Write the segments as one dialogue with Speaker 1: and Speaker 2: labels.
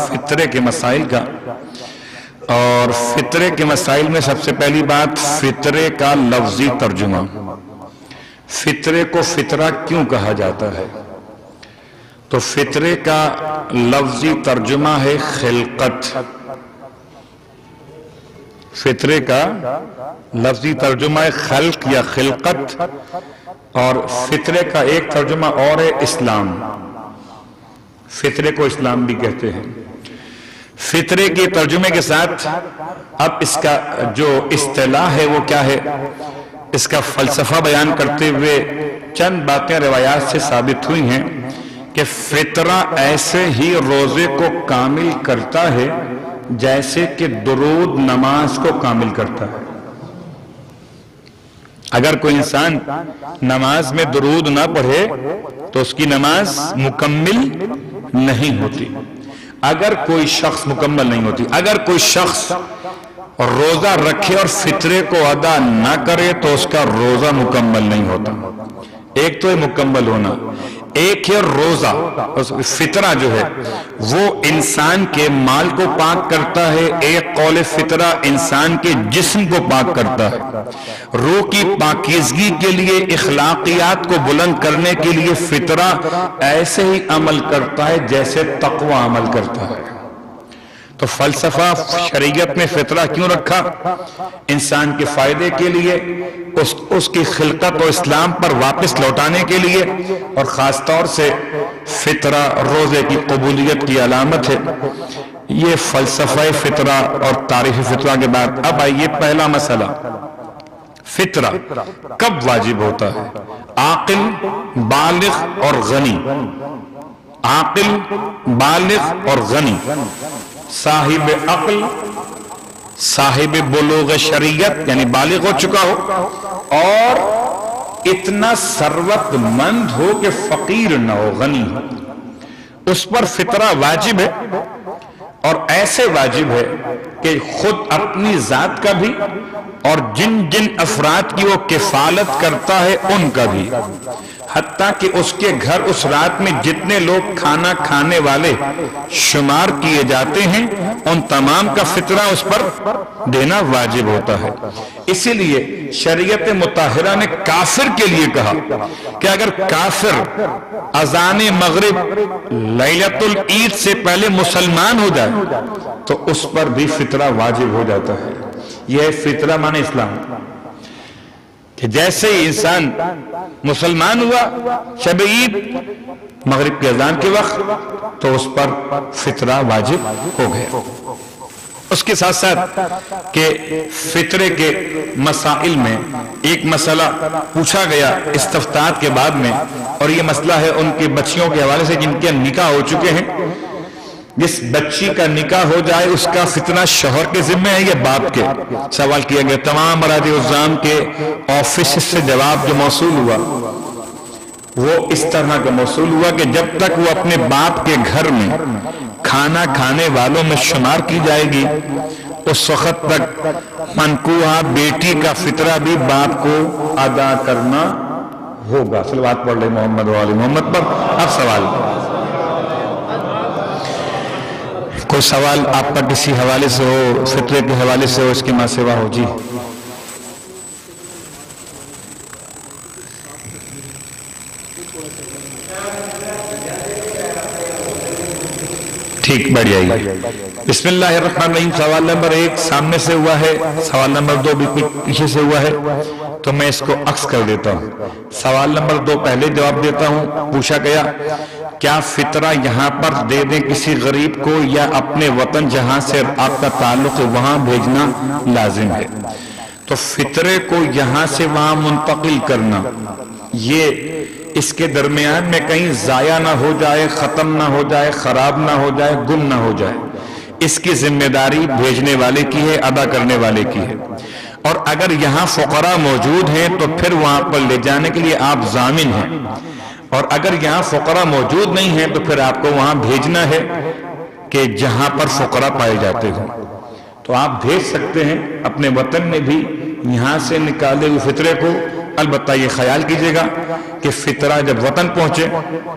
Speaker 1: فطرے کے مسائل کا، اور فطرے کے مسائل میں سب سے پہلی بات فطرے کا لفظی ترجمہ۔ فطرے کو فطرہ کیوں کہا جاتا ہے؟ تو فطرے کا لفظی ترجمہ ہے خلقت۔ فطرے کا لفظی ترجمہ ہے خلق یا خلقت، اور فطرے کا ایک ترجمہ اور ہے اسلام۔ فطرے کو اسلام بھی کہتے ہیں۔ فطرے کے ترجمے کے ساتھ اب اس کا جو اصطلاح ہے وہ کیا ہے، اس کا فلسفہ بیان کرتے ہوئے چند باتیں روایات سے ثابت ہوئی ہیں کہ فطرہ ایسے ہی روزے کو کامل کرتا ہے جیسے کہ درود نماز کو کامل کرتا ہے۔ اگر کوئی انسان نماز میں درود نہ پڑھے تو اس کی نماز مکمل نہیں ہوتی۔ اگر کوئی شخص مکمل نہیں ہوتی، اگر کوئی شخص روزہ رکھے اور فطرے کو ادا نہ کرے تو اس کا روزہ مکمل نہیں ہوتا۔ ایک تو ہے مکمل ہونا، ایک ہے روزہ۔ فطرہ جو ہے وہ انسان کے مال کو پاک کرتا ہے، ایک قول فطرہ انسان کے جسم کو پاک کرتا ہے۔ روح کی پاکیزگی کے لیے، اخلاقیات کو بلند کرنے کے لیے فطرہ ایسے ہی عمل کرتا ہے جیسے تقوی عمل کرتا ہے۔ تو فلسفہ شریعت میں فطرہ کیوں رکھا؟ انسان کے فائدے کے لیے، اس کی خلقت و اسلام پر واپس لوٹانے کے لیے، اور خاص طور سے فطرہ روزے کی قبولیت کی علامت ہے۔ یہ فلسفہ فطرہ اور تاریخ فطرہ کے بعد اب آئیے پہلا مسئلہ، فطرہ کب واجب ہوتا ہے؟ عاقل، بالغ اور غنی۔ عاقل، بالغ اور غنی، صاحب عقل، صاحب بلوغ شریعت یعنی بالغ ہو چکا ہو، اور اتنا ثروت مند ہو کہ فقیر نہ ہو، غنی ہو، اس پر فطرہ واجب ہے۔ اور ایسے واجب ہے کہ خود اپنی ذات کا بھی اور جن جن افراد کی وہ کفالت کرتا ہے ان کا بھی، حتیٰ کہ اس کے گھر اس رات میں جتنے لوگ کھانا کھانے والے شمار کیے جاتے ہیں ان تمام کا فطرہ اس پر دینا واجب ہوتا ہے۔ اسی لیے شریعت مطہرہ نے کافر کے لیے کہا کہ اگر کافر اذان مغرب لیلۃ العید سے پہلے مسلمان ہو جائے تو اس پر بھی فطرہ واجب ہو جاتا ہے۔ یہ فطرہ معنی اسلام، کہ جیسے ہی انسان مسلمان ہوا شب عید مغرب کے اذان کے وقت تو اس پر فطرہ واجب ہو گیا۔ اس کے ساتھ ساتھ کہ فطرے کے مسائل میں ایک مسئلہ پوچھا گیا استفتاءات کے بعد میں، اور یہ مسئلہ ہے ان کے بچیوں کے حوالے سے جن کے نکاح ہو چکے ہیں۔ جس بچی کا نکاح ہو جائے اس کا فطرہ شوہر کے ذمہ ہے یا باپ کے؟ سوال کیا گیا۔ تمام مراجع الزام کے آفس سے جواب جو موصول ہوا وہ اس طرح کا موصول ہوا کہ جب تک وہ اپنے باپ کے گھر میں کھانا کھانے والوں میں شمار کی جائے گی اس وقت تک منکوحہ بیٹی کا فطرہ بھی باپ کو ادا کرنا ہوگا۔ صلوات پڑھ لیں محمد و آل محمد پر۔ اب سوال، کوئی سوال آپ کا کسی حوالے سے ہو، فطرے کے حوالے سے ہو، اس کے ماں سوا ہو؟ جی ٹھیک، بڑھ جائیے۔ بسم اللہ الرحمن الرحیم۔ سوال نمبر 1 سامنے سے ہوا ہے، سوال نمبر 2 بھی پیچھے سے ہوا ہے، تو میں اس کو عکس کر دیتا ہوں۔ سوال نمبر 2 پہلے جواب دیتا ہوں۔ پوچھا گیا کیا فطرہ یہاں پر دے دیں کسی غریب کو یا اپنے وطن جہاں سے آپ کا تعلق ہے وہاں بھیجنا لازم ہے؟ تو فطرے کو یہاں سے وہاں منتقل کرنا، یہ اس کے درمیان میں کہیں ضائع نہ ہو جائے، ختم نہ ہو جائے، خراب نہ ہو جائے، گم نہ ہو جائے، اس کی ذمہ داری بھیجنے والے کی ہے، ادا کرنے والے کی ہے۔ اور اگر یہاں فقراء موجود ہیں تو پھر وہاں پر لے جانے کے لیے آپ ضامن ہیں، اور اگر یہاں فقراء موجود نہیں ہیں تو پھر آپ کو وہاں بھیجنا ہے کہ جہاں پر فقراء پائے جاتے ہوں۔ تو آپ بھیج سکتے ہیں اپنے وطن میں بھی یہاں سے نکالے ہوئے فطرے کو، البتہ یہ خیال کیجئے گا کہ فطرہ جب وطن پہنچے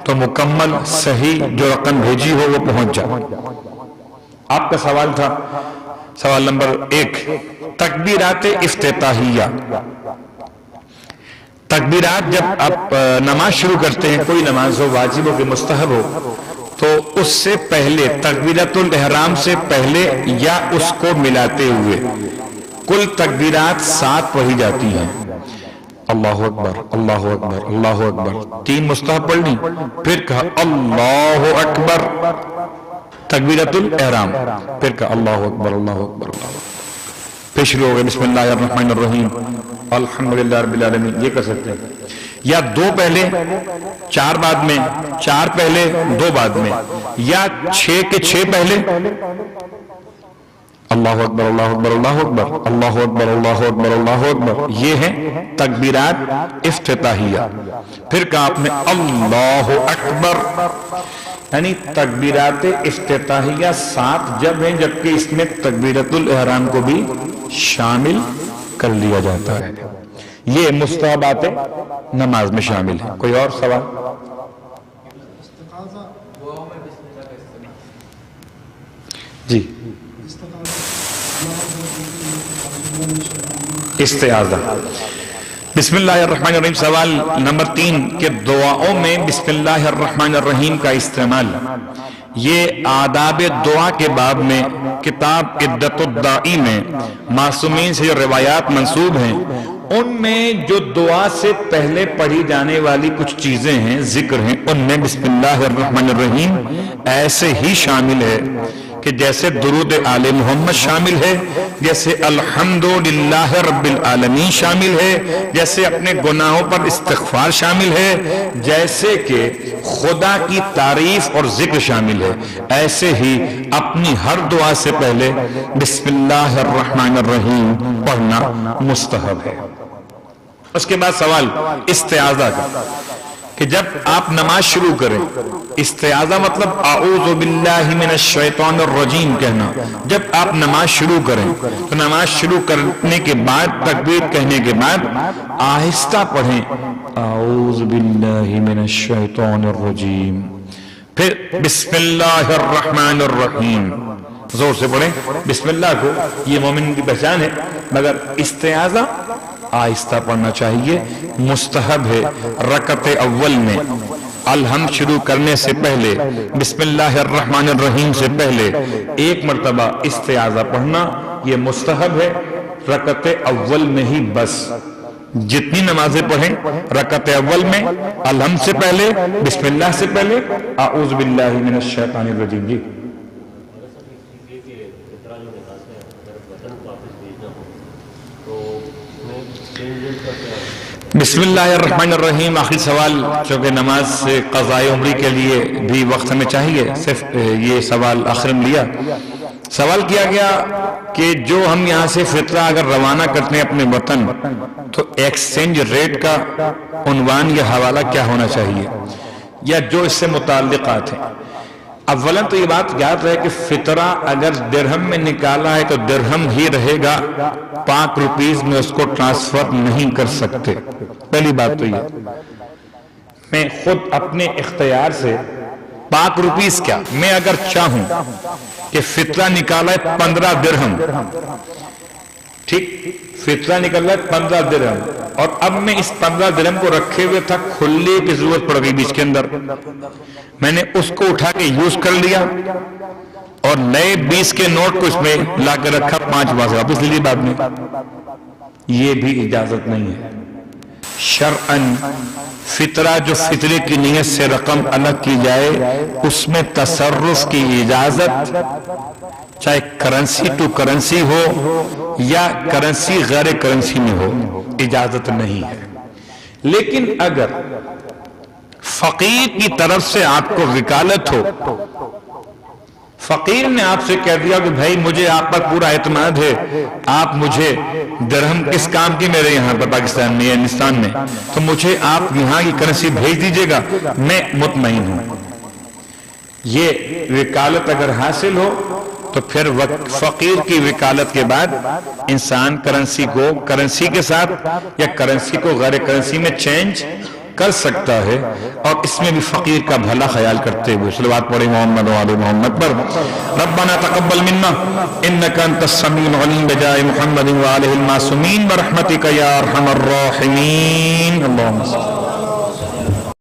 Speaker 1: تو مکمل صحیح جو رقم بھیجی ہو وہ پہنچ جائے۔ آپ کا سوال تھا سوال نمبر 1، تکبیرات افتتاحیہ۔ تکبیرات جب آپ نماز شروع کرتے ہیں، کوئی نماز ہو، واجب ہو کہ مستحب ہو، تو اس سے پہلے تکبیرۃ الاحرام سے پہلے یا اس کو ملاتے ہوئے کل تکبیرات 7 پڑھی جاتی ہیں۔ اللہ اکبر، اللہ اکبر، اللہ اکبر، 3 مستحب پڑھنی، پھر کہا اللہ اکبر تکبیرۃ الاحرام، پھر کہا اللہ اکبر، اللہ اکبر، اللہ اکبر، پھر شروع ہو گئے بسم اللہ الرحمن الرحیم الحمدللہ رب العالمین۔ یہ کر سکتے ہیں، یا 2 پہلے 4 بعد میں، 4 پہلے 2 بعد میں، یا 6 کے 6 پہلے اللہ اکبر، اللہ اکبر، اللہ اکبر، اللہ اکبر، اللہ اکبر، اللہ اکبر۔ یہ ہے تکبیرات افتتاحیہ۔ پھر کہا آپ نے اللہ اکبر، یعنی تکبیرات افتتاحیہ 7 جب ہیں، جبکہ اس میں تکبیرۃ الاحرام کو بھی شامل کر لیا جاتا ہے۔ یہ مستحبات نماز میں شامل ہے۔ کوئی اور سوال؟ جی، استعاذہ، بسم اللہ الرحمن الرحیم۔ سوال نمبر 3 کہ دعاؤں میں بسم اللہ الرحمن الرحیم کا استعمال، یہ آداب دعا کے باب میں کتاب عدت الدائی میں معصومین سے جو روایات منسوب ہیں، ان میں جو دعا سے پہلے پڑھی جانے والی کچھ چیزیں ہیں، ذکر ہیں، ان میں بسم اللہ الرحمن الرحیم ایسے ہی شامل ہے کہ جیسے درود آل محمد شامل ہے، جیسے الحمدللہ رب العالمین شامل ہے، جیسے اپنے گناہوں پر استغفار شامل ہے، جیسے کہ خدا کی تعریف اور ذکر شامل ہے، ایسے ہی اپنی ہر دعا سے پہلے بسم اللہ الرحمن الرحیم پڑھنا مستحب ہے۔ اس کے بعد سوال استعاذہ کا، کہ جب آپ نماز شروع کریں، استعاذہ مطلب اعوذ باللہ من الشیطان الرجیم کہنا۔ جب آپ نماز شروع کریں تو نماز شروع کرنے کے بعد، تکبیر کہنے کے بعد آہستہ پڑھیں اعوذ باللہ من الشیطان الرجیم، پھر بسم اللہ الرحمن الرحیم، زور سے پڑھیں بسم اللہ کو، یہ مومن کی پہچان ہے، مگر استعاذہ آہستہ پڑھنا چاہیے، مستحب ہے۔ رکعت اول میں الحمد شروع کرنے سے پہلے بسم اللہ الرحمن الرحیم سے پہلے 1 مرتبہ استعاذہ پڑھنا، یہ مستحب ہے، رکعت اول میں ہی بس۔ جتنی نمازیں پڑھیں رکعت اول میں الحمد سے پہلے، بسم اللہ سے پہلے اعوذ باللہ من الشیطان الرجیم۔ جی، بسم اللہ الرحمن الرحیم آخری سوال، چونکہ نماز سے قضاء عمری کے لیے بھی وقت ہمیں چاہیے، صرف یہ سوال آخر میں لیا۔ سوال کیا گیا کہ جو ہم یہاں سے فطرہ اگر روانہ کرتے ہیں اپنے وطن، تو ایکسچینج ریٹ کا عنوان یا حوالہ کیا ہونا چاہیے، یا جو اس سے متعلقات ہیں۔ اولا تو یہ بات یاد رہے کہ فطرہ اگر درہم میں نکالا ہے تو درہم ہی رہے گا، پاک روپیز میں اس کو ٹرانسفر نہیں کر سکتے۔ پہلی بات تو یہ، میں خود اپنے اختیار سے پاک روپیز کیا، میں اگر چاہوں کہ فطرہ نکالا ہے 15 درہم، ٹھیک، فطرہ نکالا ہے 15 درہم، اور اب میں اس 15 درہم کو رکھے ہوئے تھا، کھلے کی ضرورت پڑ گئی بیچ کے اندر، میں نے اس کو اٹھا کے یوز کر لیا اور نئے 20 کے نوٹ کو اس میں لا کے رکھا، 5 وہاں سے واپس لے لی بعد میں، یہ بھی اجازت نہیں ہے شرعاً۔ فطرہ جو فطرے کی نیت سے رقم الگ کی جائے، اس میں تصرف کی اجازت، چاہے کرنسی ٹو کرنسی ہو یا کرنسی غیر کرنسی میں ہو، اجازت نہیں ہے۔ لیکن اگر فقیر کی طرف سے آپ کو وکالت ہو، فقیر نے آپ سے کہہ دیا کہ بھائی مجھے آپ پر پورا اعتماد ہے، آپ مجھے درہم کس کام کی میرے یہاں پر پاکستان میں یا ہندوستان میں، تو مجھے آپ یہاں کی کرنسی بھیج دیجئے گا، میں مطمئن ہوں۔ یہ وکالت اگر حاصل ہو تو پھر فقیر کی وکالت کے بعد انسان کرنسی کو کرنسی کے ساتھ یا کرنسی کو غیر کرنسی میں چینج کر سکتا ہے اور اس میں بھی فقیر کا بھلا خیال کرتے ہوئے صلوات پڑھیں محمد و آل محمد پر. ربنا تقبل منا انك انت السميع العليم بجاه محمد وآله المعصومين برحمتك يا ارحم الراحمين. اللهم صل